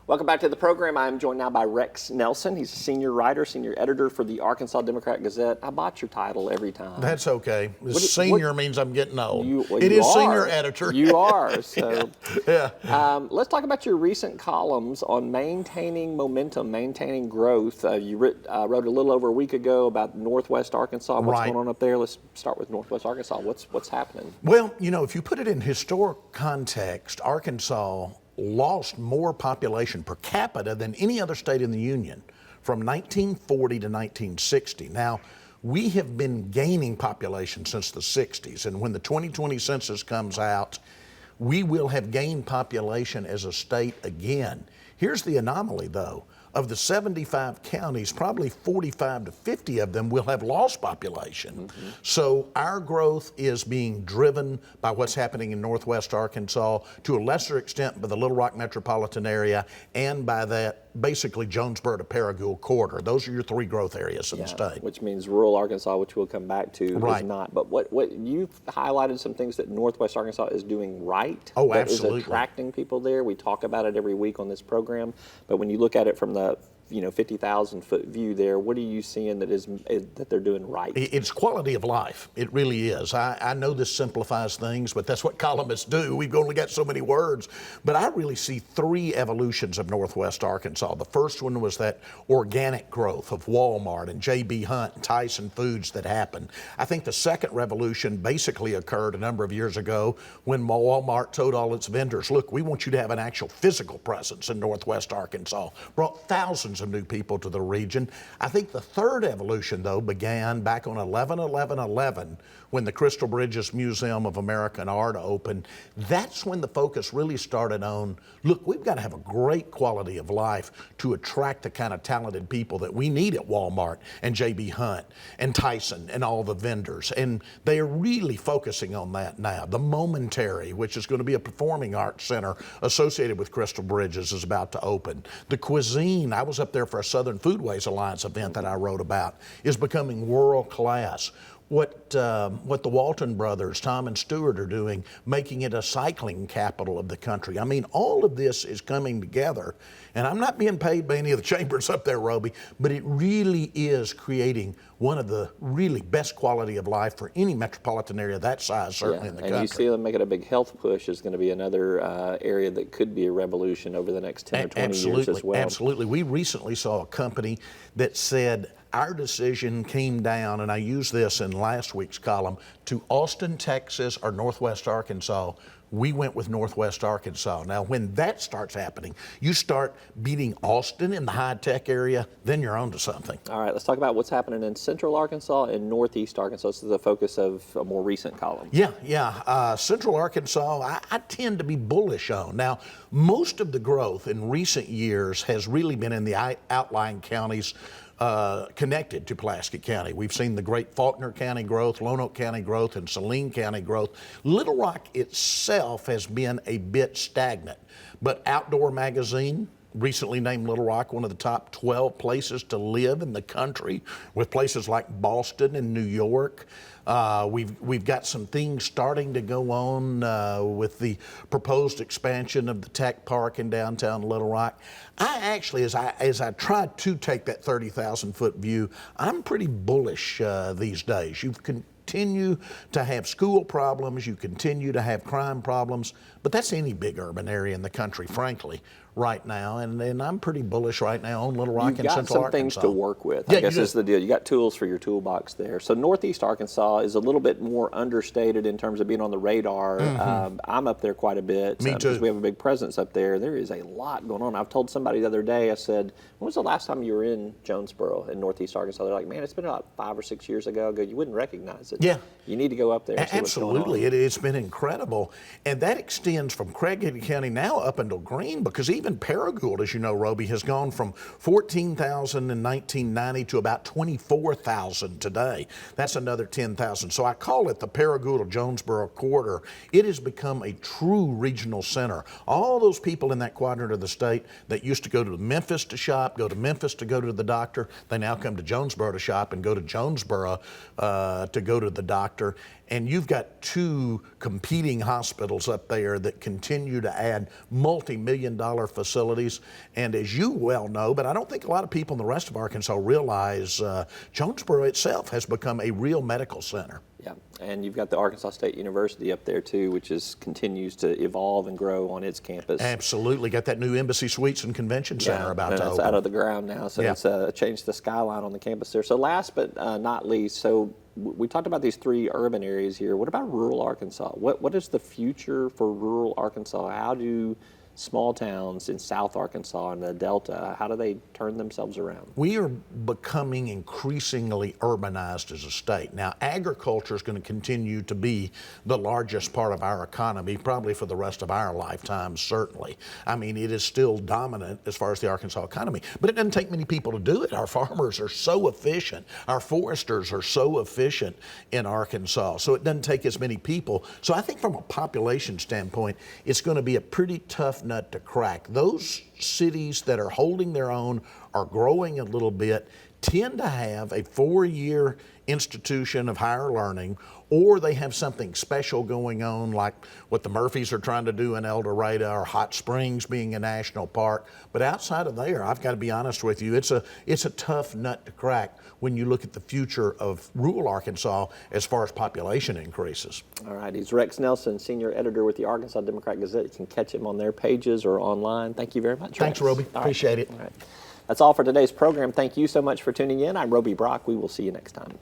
Welcome back to the program. I'm joined now by Rex Nelson. He's a senior writer, senior editor for the Arkansas Democrat-Gazette. I botch your title every time. That's okay. Senior means I'm getting old. It is senior editor. You are. So, yeah. Let's talk about your recent columns on maintaining momentum, maintaining growth. You wrote a little over a week ago about Northwest Arkansas. What's going on up there? Let's start with Northwest Arkansas. What's happening? Well, if you put it in historic context, Arkansas lost more population per capita than any other state in the Union from 1940 to 1960. Now, we have been gaining population since the 60s, and when the 2020 census comes out, we will have gained population as a state again. Here's the anomaly, though. Of the 75 counties, probably 45 to 50 of them will have lost population. Mm-hmm. So our growth is being driven by what's happening in Northwest Arkansas, to a lesser extent by the Little Rock metropolitan area, and by that basically Jonesboro to Paragould corridor. Those are your three growth areas in the state. Which means rural Arkansas, which we'll come back to, is not. But what you've highlighted some things that Northwest Arkansas is doing right. Oh, that absolutely. is attracting people there. We talk about it every week on this program. But when you look at it from the 50,000 foot view there, what are you seeing that they're doing right? It's quality of life. It really is. I know this simplifies things, but that's what columnists do. We've only got so many words. But I really see three evolutions of Northwest Arkansas. The first one was that organic growth of Walmart and J.B. Hunt and Tyson Foods that happened. I think the second revolution basically occurred a number of years ago when Walmart told all its vendors, look, we want you to have an actual physical presence in Northwest Arkansas. Brought thousands of new people to the region. I think the third evolution, though, began back on 11/11/11 when the Crystal Bridges Museum of American Art opened. That's when the focus really started on, look, we've got to have a great quality of life to attract the kind of talented people that we need at Walmart and J.B. Hunt and Tyson and all the vendors. And they are really focusing on that now. The Momentary, which is going to be a performing arts center associated with Crystal Bridges, is about to open. The Cuisine, I was up there for a Southern Foodways Alliance event that I wrote about, is becoming world class. What the Walton brothers, Tom and Stewart, are doing, making it a cycling capital of the country. I mean, all of this is coming together, and I'm not being paid by any of the chambers up there, Roby, but it really is creating one of the really best quality of life for any metropolitan area that size, certainly in the country. And you see them making a big health push is going to be another area that could be a revolution over the next 10 or 20 years as well. Absolutely. We recently saw a company that said, our decision came down, and I used this in last week's column, to Austin, Texas, or Northwest Arkansas. We went with Northwest Arkansas. Now, when that starts happening, you start beating Austin in the high-tech area, then you're on to something. All right, let's talk about what's happening in Central Arkansas and Northeast Arkansas. This is the focus of a more recent column. Central Arkansas, I tend to be bullish on. Now, most of the growth in recent years has really been in the outlying counties connected to Pulaski County. We've seen the great Faulkner County growth, Lonoke County growth, and Saline County growth. Little Rock itself has been a bit stagnant, but Outdoor Magazine recently named Little Rock one of the top 12 places to live in the country, with places like Boston and New York. We've got some things starting to go on with the proposed expansion of the tech park in downtown Little Rock. I actually, as I try to take that 30,000 foot view, I'm pretty bullish these days. You continue to have school problems, you continue to have crime problems, but that's any big urban area in the country, frankly, right now, and I'm pretty bullish right now on Little Rock and Central Arkansas. You've got some things to work with, I guess is the deal. You got tools for your toolbox there. So Northeast Arkansas is a little bit more understated in terms of being on the radar. Mm-hmm. I'm up there quite a bit. Me too. Because we have a big presence up there. There is a lot going on. I've told somebody the other day, I said, when was the last time you were in Jonesboro in Northeast Arkansas? They're like, man, it's been about 5 or 6 years ago. I go, you wouldn't recognize it. Yeah. You need to go up there and see Absolutely. what's going on. It's been incredible. And that extends from Craighead County now up until Greene, because even Paragould, as you know, Roby, has gone from 14,000 in 1990 to about 24,000 today. That's another 10,000. So I call it the Paragould-Jonesboro corridor. It has become a true regional center. All those people in that quadrant of the state that used to go to Memphis to shop, go to Memphis to go to the doctor, they now come to Jonesboro to shop and go to Jonesboro to go to the doctor. and you've got two competing hospitals up there that continue to add multi-million-dollar facilities. And as you well know, but I don't think a lot of people in the rest of Arkansas realize, Jonesboro itself has become a real medical center. Yeah, and you've got the Arkansas State University up there too, which continues to evolve and grow on its campus. Absolutely, got that new Embassy Suites and Convention Center about to it's open. out of the ground now, so it's changed the skyline on the campus there. So last but not least, so we talked about these three urban areas here. What about rural Arkansas? What is the future for rural Arkansas? How do small towns in South Arkansas and the Delta, how do they turn themselves around? We are becoming increasingly urbanized as a state. Now, agriculture is going to continue to be the largest part of our economy, probably for the rest of our lifetime, certainly. I mean, it is still dominant as far as the Arkansas economy, but it doesn't take many people to do it. Our farmers are so efficient. Our foresters are so efficient in Arkansas, so it doesn't take as many people. So I think from a population standpoint, it's going to be a pretty tough nut to crack. Those cities that are holding their own, are growing a little bit, tend to have a 4-year institution of higher learning, or they have something special going on like what the Murphys are trying to do in El Dorado, or Hot Springs being a national park. But outside of there, I've got to be honest with you, it's a tough nut to crack when you look at the future of rural Arkansas as far as population increases. All right, he's Rex Nelson, senior editor with the Arkansas Democrat-Gazette. You can catch him on their pages or online. Thank you very much, Thanks, Rex. Roby. Appreciate it. All right. That's all for today's program. Thank you so much for tuning in. I'm Roby Brock. We will see you next time.